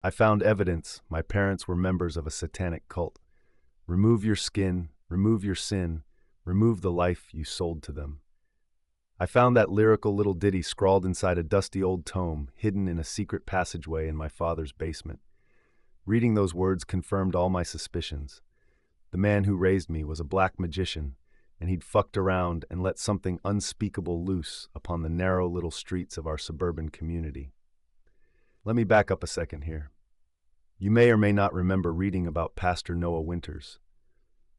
I found evidence my parents were members of a satanic cult. Remove your skin, remove your sin, remove the life you sold to them. I found that lyrical little ditty scrawled inside a dusty old tome, hidden in a secret passageway in my father's basement. Reading those words confirmed all my suspicions. The man who raised me was a black magician, and he'd fucked around and let something unspeakable loose upon the narrow little streets of our suburban community. Let me back up a second here. You may or may not remember reading about Pastor Noah Winters.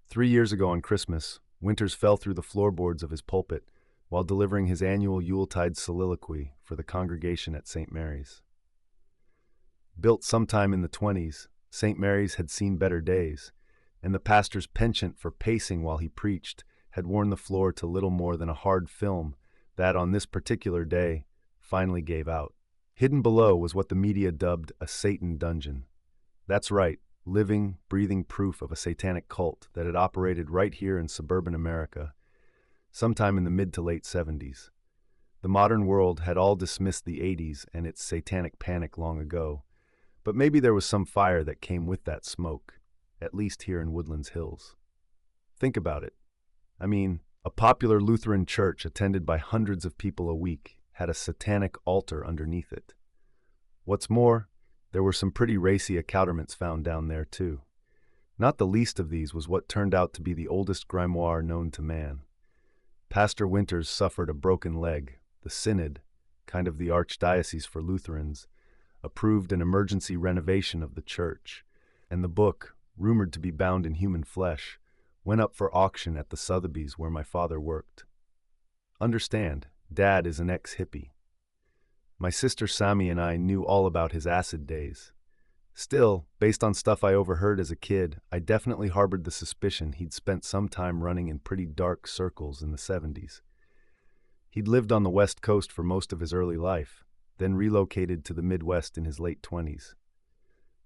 3 years ago on Christmas, Winters fell through the floorboards of his pulpit while delivering his annual Yuletide soliloquy for the congregation at St. Mary's. Built sometime in the 20s, St. Mary's had seen better days, and the pastor's penchant for pacing while he preached had worn the floor to little more than a hard film that, on this particular day, finally gave out. Hidden below was what the media dubbed a Satan dungeon. That's right, living, breathing proof of a satanic cult that had operated right here in suburban America, sometime in the mid to late 70s. The modern world had all dismissed the 80s and its satanic panic long ago, but maybe there was some fire that came with that smoke, at least here in Woodlands Hills. Think about it. I mean, a popular Lutheran church attended by hundreds of people a week had a satanic altar underneath it. What's more, there were some pretty racy accoutrements found down there too. Not the least of these was what turned out to be the oldest grimoire known to man. Pastor Winters suffered a broken leg. The Synod, kind of the archdiocese for Lutherans, approved an emergency renovation of the church, and the book, rumored to be bound in human flesh, went up for auction at the Sotheby's where my father worked. Understand, Dad is an ex-hippie. My sister Sami and I knew all about his acid days. Still, based on stuff I overheard as a kid, I definitely harbored the suspicion he'd spent some time running in pretty dark circles in the 70s. He'd lived on the West Coast for most of his early life, then relocated to the Midwest in his late 20s.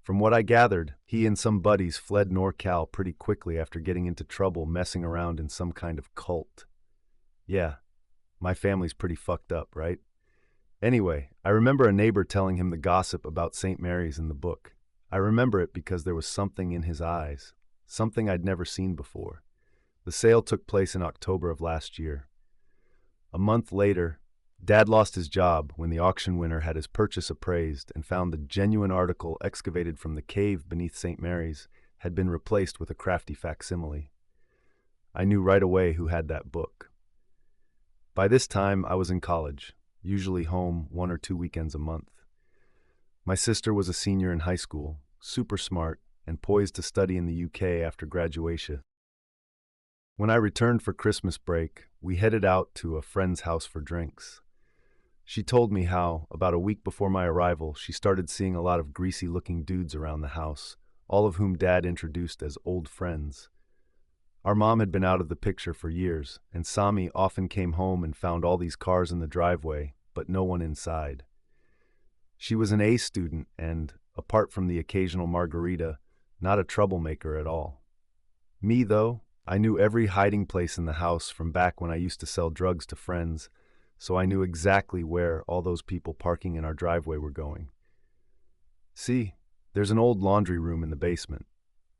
From what I gathered, he and some buddies fled NorCal pretty quickly after getting into trouble messing around in some kind of cult. Yeah, my family's pretty fucked up, right? Anyway, I remember a neighbor telling him the gossip about St. Mary's in the book. I remember it because there was something in his eyes, something I'd never seen before. The sale took place in October of last year. A month later, Dad lost his job when the auction winner had his purchase appraised and found the genuine article excavated from the cave beneath St. Mary's had been replaced with a crafty facsimile. I knew right away who had that book. By this time, I was in college, usually home 1 or 2 weekends a month. My sister was a senior in high school, super smart, and poised to study in the UK after graduation. When I returned for Christmas break, we headed out to a friend's house for drinks. She told me how, about a week before my arrival, she started seeing a lot of greasy-looking dudes around the house, all of whom Dad introduced as old friends. Our mom had been out of the picture for years, and Sami often came home and found all these cars in the driveway, but no one inside. She was an A student and, apart from the occasional margarita, not a troublemaker at all. Me, though, I knew every hiding place in the house from back when I used to sell drugs to friends, so I knew exactly where all those people parking in our driveway were going. See, there's an old laundry room in the basement.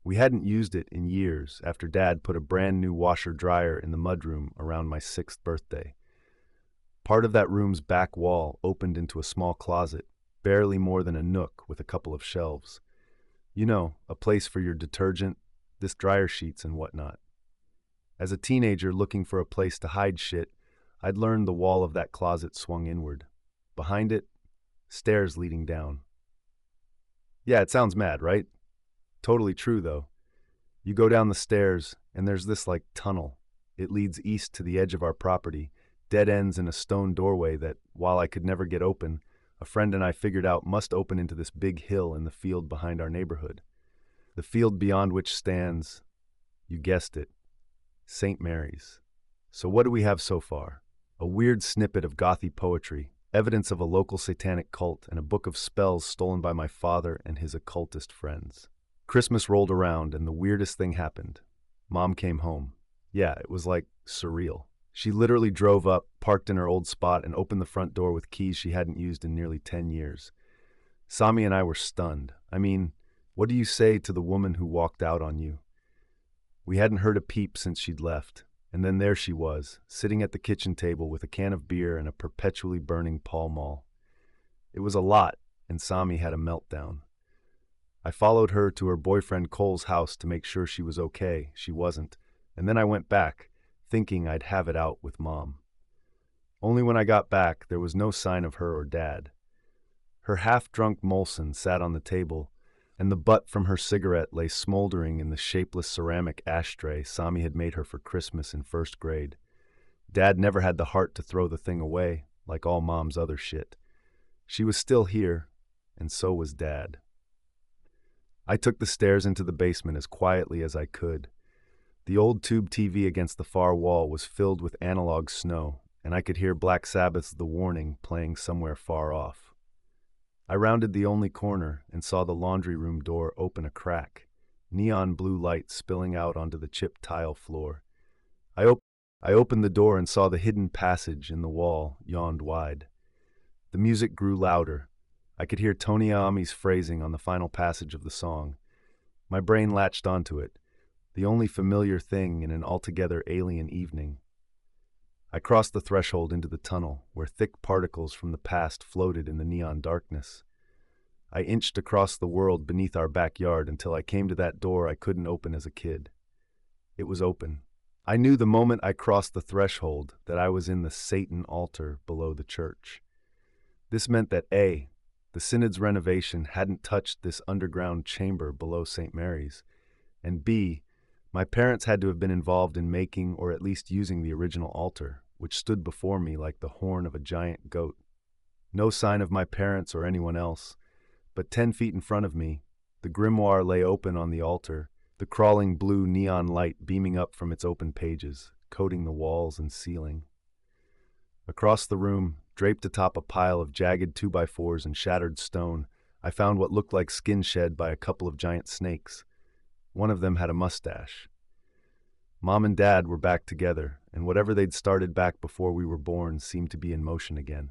We hadn't used it in years after Dad put a brand new washer-dryer in the mudroom around my 6th birthday. Part of that room's back wall opened into a small closet, barely more than a nook with a couple of shelves. You know, a place for your detergent, this dryer sheets and whatnot. As a teenager looking for a place to hide shit, I'd learned the wall of that closet swung inward. Behind it, stairs leading down. Yeah, it sounds mad, right? Totally true, though. You go down the stairs, and there's this, tunnel. It leads east to the edge of our property, dead ends in a stone doorway that, while I could never get open, a friend and I figured out must open into this big hill in the field behind our neighborhood. The field beyond which stands, you guessed it, St. Mary's. So what do we have so far? A weird snippet of gothy poetry, evidence of a local satanic cult, and a book of spells stolen by my father and his occultist friends. Christmas rolled around and the weirdest thing happened. Mom came home. Yeah, it was surreal. She literally drove up, parked in her old spot, and opened the front door with keys she hadn't used in nearly 10 years. Sami and I were stunned. I mean, what do you say to the woman who walked out on you? We hadn't heard a peep since she'd left, and then there she was, sitting at the kitchen table with a can of beer and a perpetually burning Pall Mall. It was a lot, and Sami had a meltdown. I followed her to her boyfriend Cole's house to make sure she was okay. She wasn't, and then I went back, thinking I'd have it out with Mom. Only when I got back, there was no sign of her or Dad. Her half-drunk Molson sat on the table, and the butt from her cigarette lay smoldering in the shapeless ceramic ashtray Sami had made her for Christmas in first grade. Dad never had the heart to throw the thing away, like all Mom's other shit. She was still here, and so was Dad. I took the stairs into the basement as quietly as I could. The old tube TV against the far wall was filled with analog snow, and I could hear Black Sabbath's The Warning playing somewhere far off. I rounded the only corner and saw the laundry room door open a crack, neon blue light spilling out onto the chipped tile floor. I opened the door and saw the hidden passage in the wall yawned wide. The music grew louder. I could hear Tony Iommi's phrasing on the final passage of the song. My brain latched onto it, the only familiar thing in an altogether alien evening. I crossed the threshold into the tunnel, where thick particles from the past floated in the neon darkness. I inched across the world beneath our backyard until I came to that door I couldn't open as a kid. It was open. I knew the moment I crossed the threshold that I was in the Satan altar below the church. This meant that A, the synod's renovation hadn't touched this underground chamber below St. Mary's, and B, my parents had to have been involved in making or at least using the original altar, which stood before me like the horn of a giant goat. No sign of my parents or anyone else, but 10 feet in front of me, the grimoire lay open on the altar, the crawling blue neon light beaming up from its open pages, coating the walls and ceiling. Across the room, draped atop a pile of jagged 2x4s and shattered stone, I found what looked like skin shed by a couple of giant snakes. One of them had a mustache. Mom and Dad were back together, and whatever they'd started back before we were born seemed to be in motion again.